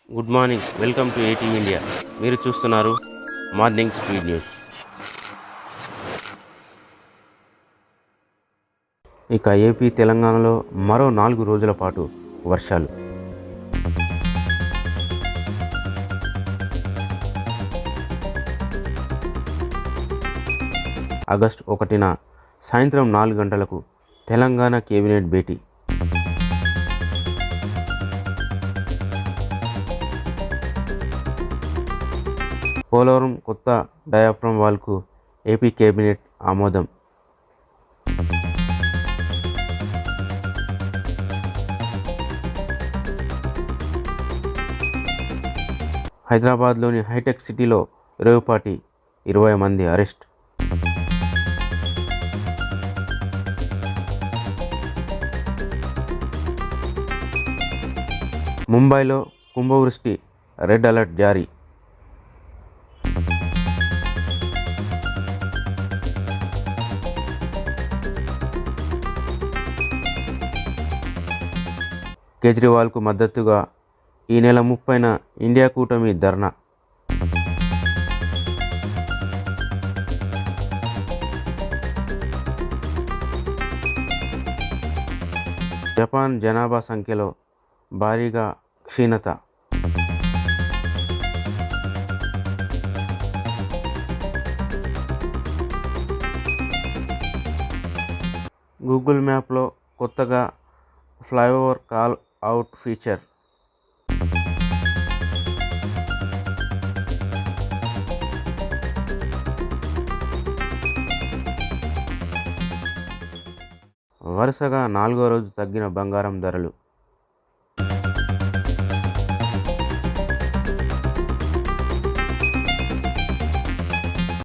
Good morning, welcome to ATV India. మీరు చూస్తున్నారు morning speed news. ఇక ఏపీ తెలంగాణలో మరో 4 రోజుల పాటు వర్షాలు. ఆగస్టు 1న సాయంత్రం 4 గంటలకు తెలంగాణ కేబినెట్ భేటీ. పోలవరం కొత్త డయాఫ్రమ్ వాల్కు ఏపీ కేబినెట్ ఆమోదం. హైదరాబాద్లోని హైటెక్ సిటీలో రేవుపాటి 20 మంది అరెస్ట్. ముంబైలో కుంభవృష్టి, రెడ్ అలర్ట్ జారీ. కేజ్రీవాల్కు మద్దతుగా ఈ నెల 30న ఇండియా కూటమి ధర్నా. జపాన్ జనాభా సంఖ్యలో భారీగా క్షీణత. గూగుల్ మ్యాప్లో కొత్తగా ఫ్లైఓవర్ కాల్ అవుట్ ఫీచర్. వరుసగా 4వ రోజు తగ్గిన బంగారం ధరలు.